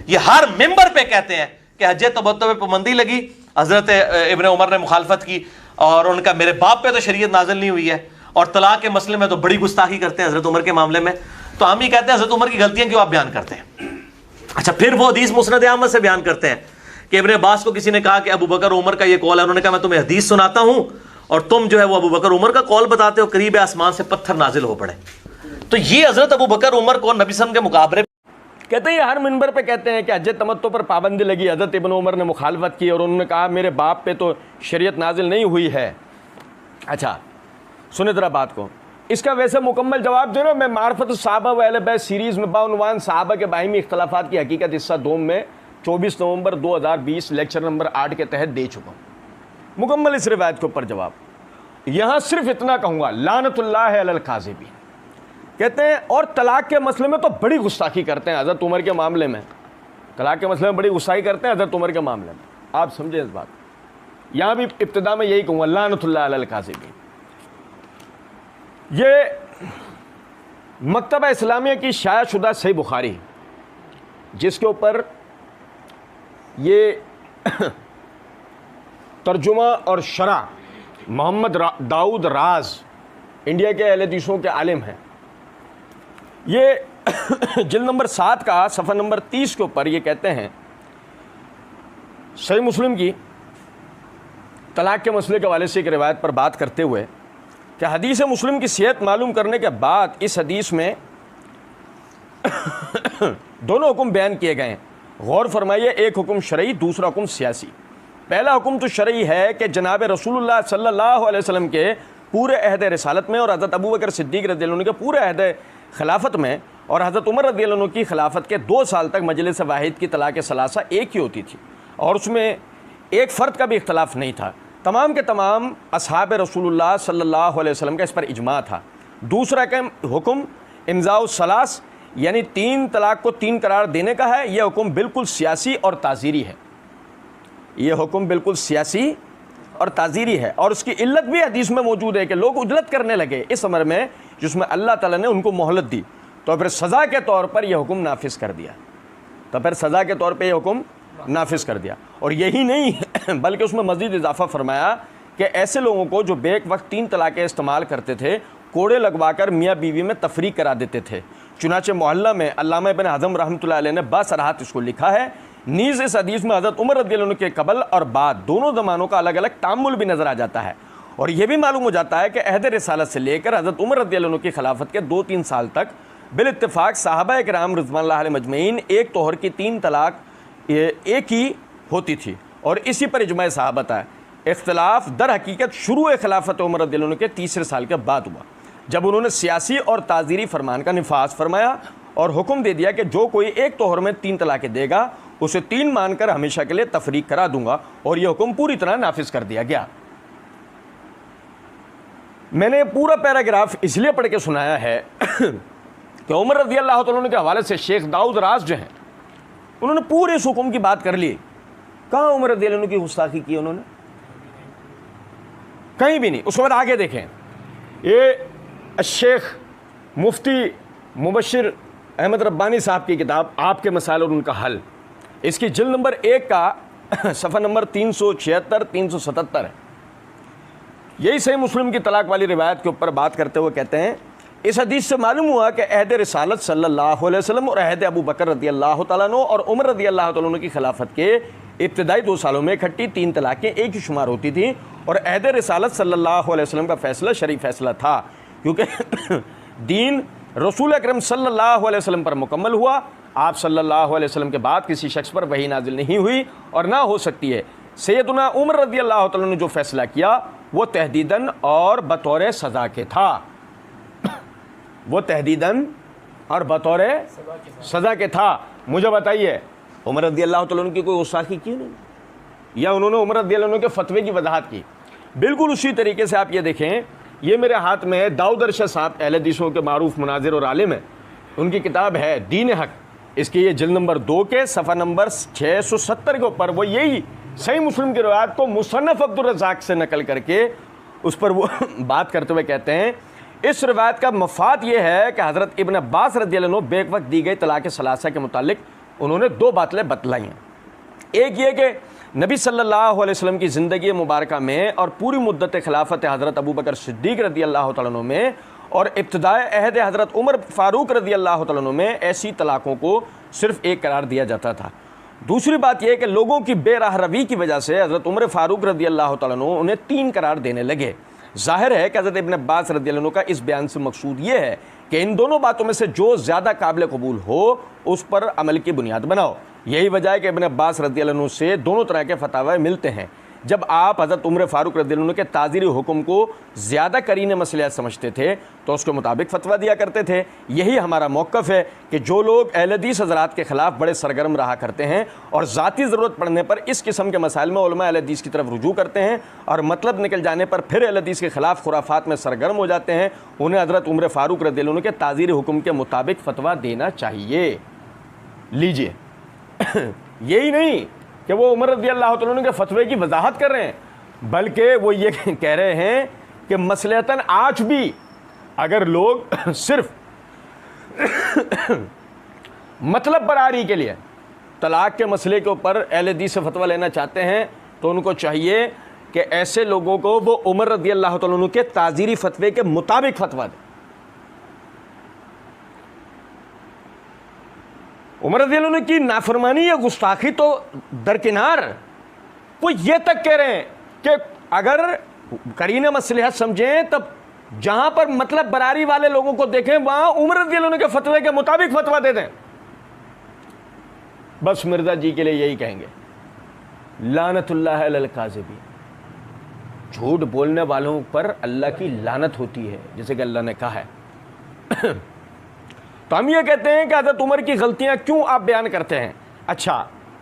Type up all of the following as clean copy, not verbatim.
ये हर मेंबर पे कहते हैं कि हज तमत्तु पे पाबंदी लगी, हजरत इब्न उमर ने मुखालफत की और उनका मेरे बाप पे तो शरीयत नाजिल नहीं हुई है, और तलाक के मसले में तो बड़ी गुस्ताखी करते हैं हजरत उमर के मामले में। तो हम ही कहते हैं हजरत उमर की गलतियां क्यों आप बयान करते हैं? अच्छा, फिर वो हदीस मुस्नद अहमद से बयान करते हैं कि इब्न अब्बास को किसी ने कहा कि अबू बकर उमर का ये कौल है, उन्होंने कहा मैं तुम्हें हदीस सुनाता हूं और तुम जो है वो अबू बकर उमर का कौल बताते हो, करीब आसमान से पत्थर नाजिल हो पड़े। तो ये हजरत अबू बकर उमर को नबी सल्लल्लाहु अलैहि वसल्लम के मुकाबले कहते हैं, हर मिंबर पे कहते हैं कि हज तमत्तु पर पाबंदी लगी, हजरत इब्न उमर ने मुखालफत की और उन्होंने कहा मेरे बाप पे तो शरीयत नाजिल नहीं हुई है। अच्छा सुने जरा बात को, इसका वैसे मुकम्मल जवाब जो है मैं मार्फत सहाबा व अहले बैत सीरीज़ में बाउनवान सहाबा के बाहिमी इख्तलाफात की हकीकत हिस्सा 2 में 24 नवंबर 2020 लेक्चर नंबर 8 के तहत दे चुका हूँ मुकम्मल इस रिवायत के ऊपर जवाब। यहाँ सिर्फ इतना कहूँगा, लानतुल्लाह अलल काज़िबीन। कहते हैं और तलाक के मसले में तो बड़ी गुस्ताखी करते हैं हज़रत उमर के मामले में, तलाक के मसले में बड़ी गुस्ताखी करते हैं हज़रत उमर के मामले में। आप समझे इस बात, यहाँ भी इब्तिदा में यही कहूँगा, लानतुल्लाह अलल काज़िबीन। ये मकतबा इस्लामिया की शायाशुदा सही बुखारी, जिसके ऊपर ये तर्जुमा और शरा मोहम्मद दाऊद राज इंडिया के अहले हदीसों के आलिम हैं, ये जिल्द नंबर 7 का सफ़ा नंबर 30 के ऊपर ये कहते हैं सही मुस्लिम की तलाक के मसले के हवाले से एक रिवायत पर बात करते हुए कि हदीस मुस्लिम की सेहत मालूम करने के बाद इस हदीस में दोनों हुक्म बयान किए गए हैं। गौर फरमाइए, एक हुक्म शरई, दूसरा हुक्म सियासी। पहला हुक्म तो शरई है कि जनाब रसूलुल्लाह सल्लल्लाहु अलैहि वसल्लम के पूरे अहद रिसालत में और हज़रत अबू बकर सिद्दीक़ रज़ियल्लाहु अन्हु के पूरे अहद खिलाफत में और हज़रत उमर रज़ियल्लाहु अन्हु की खिलाफत के 2 साल तक मजलिस वाहिद की तलाक़ सलासा एक ही होती थी और उसमें एक फ़र्द का भी इख्तलाफ नहीं था। तमाम के तमाम असहाब रसूलुल्लाह सल्लल्लाहु अलैहि वसल्लम का इस पर इजमा था। दूसरा का हुक्म इमज़ाउ सलास यानी 3 तलाक़ को 3 करार देने का है। यह हुक्म बिल्कुल सियासी और ताज़ीरी है, यह हुक्म बिल्कुल सियासी और ताज़ीरी है और उसकी इल्लत भी हदीस में मौजूद है कि लोग उजलत करने लगे इस अमर में जिसमें अल्लाह ताला ने उनको मोहलत दी, तो फिर सज़ा के तौर पर यह हुक्म नाफिज कर दिया, तो फिर सज़ा के तौर पर यह हुक्म नाफिज कर दिया। और यही नहीं बल्कि उसमें मज़ीद इजाफा फरमाया कि ऐसे लोगों को जो बेक वक्त 3 तलाक़ें इस्तेमाल करते थे कोड़े लगवाकर मियाँ बीवी में तफरीक करा देते थे। चुनाचे मोहल्ला में अल्लामा इब्न हज़म रहमतुल्लाह अलैह ने बासराहत इसको लिखा है। नीज़ इस हदीस में हज़रत उमर रज़ियल्लाहु अन्हु के कबल और बाद दोनों ज़मानों का अलग अलग तामुल भी नज़र आ जाता है और यह भी मालूम हो जाता है कि अहद रिसालत से लेकर हज़रत उमर रज़ियल्लाहु अन्हु की खिलाफत के 2-3 साल तक बिल इत्तिफ़ाक़ सहाबा किराम रिज़वानुल्लाह अलैहिम अजमईन एक तोहर की 3 तलाक़ एक ही होती थी और इसी पर इजमा सहाबत है। इख्तलाफ दर हकीकत शुरू खिलाफत उमर रज़ियल्लाहु अन्हु के 3रे साल के बाद हुआ जब उन्होंने सियासी और ताज़ीरी फरमान का निफाज फरमाया और हुक्म दे दिया कि जो कोई एक तोहर में 3 तलाक़ें देगा उसे 3 मानकर हमेशा के लिए तफरीक करा दूंगा और यह हुक्म पूरी तरह नाफिज कर दिया गया। मैंने पूरा पैराग्राफ इसलिए पढ़ के सुनाया है कि उमर रज़ियल्लाहु अन्हु के हवाले से शेख दाऊद राज जो हैं उन्होंने पूरे इस हुक्म की बात कर ली। कहाँ उमर रज़ियल्लाहु अन्हु की गुस्ताखी की उन्होंने? कहीं भी नहीं। उसके बाद आगे देखें, ये शेख मुफ्ती मुबशिर अहमद रब्बानी साहब की किताब आपके मसाइल और उनका हल, इसकी जिल्द नंबर 1 का सफ़ा नंबर 376-377 है। यही सही मुस्लिम की तलाक वाली रिवायत के ऊपर बात करते हुए कहते हैं इस हदीस से मालूम हुआ कि अहद रिसालत सल्लल्लाहु अलैहि वसल्लम और अहद अबू बकर रज़ियल्लाहु तआला अन्हु और उमर रज़ियल्लाहु तआला अन्हु की खिलाफत के इब्तिदाई 2 सालों में इकट्ठी 3 तलाक़ें एक ही शुमार होती थी और अहद रिसालत सल्लल्लाहु अलैहि वसल्लम का फ़ैसला शरीफ फ़ैसला था क्योंकि दीन रसूल अकरम सल्लल्लाहु अलैहि वसल्लम पर मुकम्मल हुआ। आप सल्लल्लाहु अलैहि वसल्लम के बाद किसी शख्स पर वही नाजिल नहीं हुई और ना हो सकती है। सैयदना उमर रज़ियल्लाहु तआला ने जो फ़ैसला किया वो तहदीदन और बतौर सज़ा के था, वो तहदीदन और बतौर सज़ा के था। मुझे बताइए उमर रज़ियल्लाहु तआला की कोई गुस्ताखी की नहीं या उन्होंने उमर रज़ियल्लाहु के फतवे की वजाहत की? बिल्कुल उसी तरीके से आप ये देखें, ये मेरे हाथ में है दाऊद अरशद साहब अहले हदीसों के मारूफ मुनाजिर और आलिम है, उनकी किताब है दीन हक, इसकी ये जिल्द नंबर 2 के सफ़ा नंबर 670 के ऊपर वो यही सही मुस्लिम की रिवायत को मुसन्नफ़ अब्दुर रज़्ज़ाक़ से नकल करके उस पर वो बात करते हुए कहते हैं इस रिवायत का मफाद ये है कि हज़रत इब्न अब्बास रज़ियल्लाहु अन्हु बेक वक्त दी गई तलाक़ सलासा के मुतालिक उन्होंने दो बातें बतलाई हैं। एक ये कि नबी सल्लल्लाहु अलैहि वसल्लम की ज़िंदगी मुबारका में और पूरी मुद्दत खिलाफत हज़रत अबू बकर सिद्दीक़ रज़ी अल्लाह तआला अन्हु में और इब्तिदाए अहद हज़रत उमर फ़ारूक रज़ी अल्लाह तआला अन्हु में ऐसी तलाक़ों को सिर्फ़ एक करार दिया जाता था। दूसरी बात यह कि लोगों की बेराह रवी की वजह से हज़रत उमर फ़ारूक रज़ी अल्लाह तआला अन्हु उन्हें 3 करार देने लगे। ज़ाहिर है कि हज़रत इब्न अब्बास रज़ी अल्लाह अन्हु का इस बयान से मकसूद ये है कि इन दोनों बातों में से जो ज़्यादा काबिल कबूल हो उस पर अमल की बुनियाद बनाओ। यही वजह है कि इब्न अब्बास रज़ी अल्लाह अन्हु से दोनों तरह के फतावा मिलते हैं। जब आप हज़रत उमर फ़ारूक रज़ी अल्लाह अन्हु के ताज़ीरी हुक्म को ज़्यादा करीने मसलियात समझते थे तो उसके मुताबिक फ़तवा दिया करते थे। यही हमारा मौक़िफ़ है कि जो लोग अहले हदीस हज़रात के ख़िलाफ़ बड़े सरगर्म रहा करते हैं और ज़ाती ज़रूरत पड़ने पर इस किस्म के मसाइल में उलमा अहले हदीस की तरफ रुजू करते हैं और मतलब निकल जाने पर फिर अहले हदीस के ख़िलाफ़ खुराफात में सरगर्म हो जाते हैं, उन्हें हज़रत उमर फ़ारूक रज़ी अल्लाह अन्हु के ताज़ीरी हुक्म के मुताबिक फ़तवा देना चाहिए। लीजिए यही नहीं कि वो उमर रज़ी अल्लाह तआला अन्हु के फतवे की वजाहत कर रहे हैं, बल्कि वो ये कह रहे हैं कि मसलहतन आज भी अगर लोग सिर्फ मतलब बरारी के लिए तलाक के मसले के ऊपर अहले हदीस से फतवा लेना चाहते हैं तो उनको चाहिए कि ऐसे लोगों को वो उमर रज़ी अल्लाह तआला अन्हु के ताज़ीरी फतवे के मुताबिक फतवा दें। उमर रज़ी अल्लाह अन्हु की नाफरमानी या गुस्ताखी तो दरकिनार, वो ये तक कह रहे हैं कि अगर करीने मसलहत समझें तब जहां पर मतलब बरारी वाले लोगों को देखें वहां उमर रज़ी अल्लाह अन्हु के फतवे के मुताबिक फतवा दे दें। बस मिर्जा जी के लिए यही कहेंगे, लानतुल्लाह अलल काज़िबीन, झूठ बोलने वालों पर अल्लाह की लानत होती है, जैसे कि अल्लाह ने कहा है। तो हम ये कहते हैं कि हज़रत उमर की गलतियां क्यों आप बयान करते हैं? अच्छा,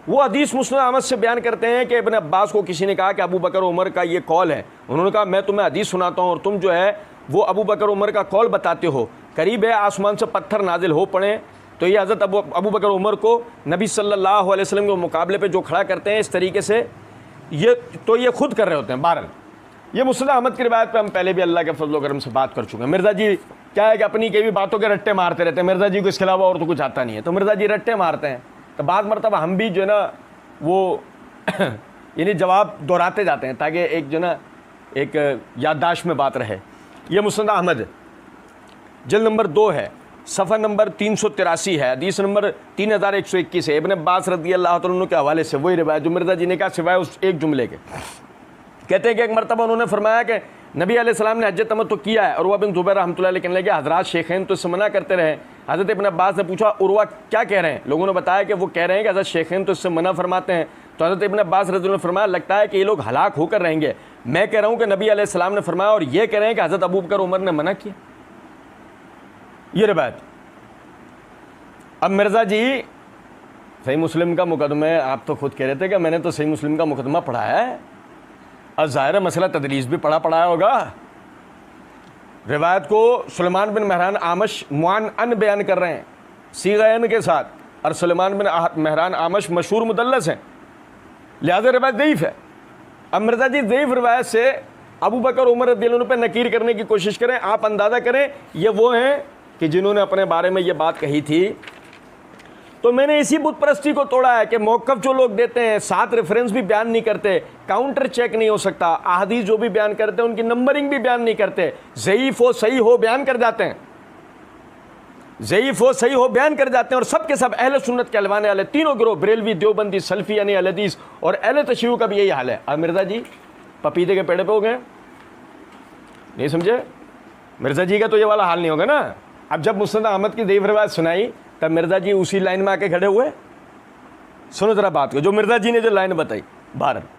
वो हदीस मुस्नद अहमद से बयान करते हैं कि इब्न अब्बास को किसी ने कहा कि अबू बकर उमर का ये कौल है। उन्होंने कहा मैं तुम्हें हदीस सुनाता हूँ और तुम जो है वो अबू बकर उमर का कौल बताते हो, करीब है आसमान से पत्थर नाजिल हो पड़े। तो ये हज़रत अबू बकर उमर को नबी सल्लल्लाहु अलैहि वसल्लम के मुकाबले पे जो खड़ा करते हैं इस तरीके से, ये खुद कर रहे होते हैं। बहरहाल ये मुस्नद अहमद की रिवायत पे हम पहले भी अल्लाह के फजल व करम से बात कर चुके हैं। मिर्ज़ा जी क्या है कि अपनी कई भी बातों के रट्टे मारते रहते हैं, मिर्ज़ा जी को इसके अलावा और तो कुछ आता नहीं है, तो मिर्ज़ा जी रट्टे मारते हैं। तो बाद मरतबा हम भी जो है ना वो यानी जवाब दोहराते जाते हैं ताकि एक जो ना एक याददाश्त में बात रहे। ये मुस्नद अहमद जल्द नंबर 2 है, सफ़ा नंबर 383 है, हदीस नंबर 3121 है। इब्न अब्बास रज़ी अल्लाह तआला अन्हु के हवाले से वही रिवायत जो मिर्ज़ा जी ने कहा सिवाय उस एक जुमले के। कहते हैं कि एक मरतबा उन्होंने फरमाया कि नबी अलैहिस्सलाम ने हज तमत्तु किया है। उरवा बिन ज़ुबैर रहमतुल्लाह अलैह कहने लगे हज़रात शेखैन तो इससे मना करते रहे। हज़रत इब्न अब्बास ने पूछा उरवा क्या कह रहे हैं? लोगों ने बताया कि वो कह रहे हैं कि हज़रत शेखैन तो इससे मना फरमाते हैं। तो हज़रत इब्न अब्बास रज़ी अल्लाह अन्हु ने फरमाया लगता है कि ये लोग हलाक होकर रहेंगे। मैं कह रहा हूँ कि नबी अलैहिस्सलाम ने फरमाया और ये कह रहे हैं कि हज़रत अबू बकर उमर ने मना किया। ये रिवायत। अब मिर्ज़ा जी सही मुस्लिम का मुकदमा, आप तो खुद कह रहे थे कि मैंने तो सही मुस्लिम का मुकदमा पढ़ा है, और ज़ाहिर मसला तदलीस भी पढ़ाया होगा। रिवायत को सुलेमान बिन महरान आमश मुआन अन बयान कर रहे हैं सीगन के साथ, और सुलेमान बिन महरान आमश मशहूर मुदल्लस हैं, लिहाजा रिवायत ज़ईफ़ है। अब मिर्ज़ा जी ज़ईफ़ रिवायत से अबू बकर उमर रज़ी अल्लाह अन्हु पे नकीर करने की कोशिश करें। आप अंदाज़ा करें ये वो हैं कि जिन्होंने अपने बारे में ये बात कही थी। तो मैंने इसी बुत परस्ती को तोड़ा है कि मौक़िफ़ जो लोग देते हैं साथ रेफरेंस भी बयान नहीं करते, काउंटर चेक नहीं हो सकता, अहादीस जो भी बयान करते हैं उनकी नंबरिंग भी बयान नहीं करते, ज़ईफ़ हो सही हो बयान कर जाते हैं, ज़ईफ़ हो सही हो बयान कर जाते हैं। और सब के सब अहले सुन्नत के अलवाने वाले तीनों गिरोह बरेलवी, देवबंदी, सल्फ़ी यानी अहले हदीस और अहले तशय्युअ का भी यही हाल है। अब मिर्ज़ा जी पपीते के पेड़ पे हो गए, नहीं समझे? मिर्ज़ा जी का तो ये वाला हाल नहीं होगा ना। अब जब मुस्नद अहमद की ज़ईफ़ रिवायत सुनाई तब मिर्ज़ा जी उसी लाइन में आके खड़े हुए। सुनो ज़रा बात को जो मिर्ज़ा जी ने जो लाइन बताई। भारत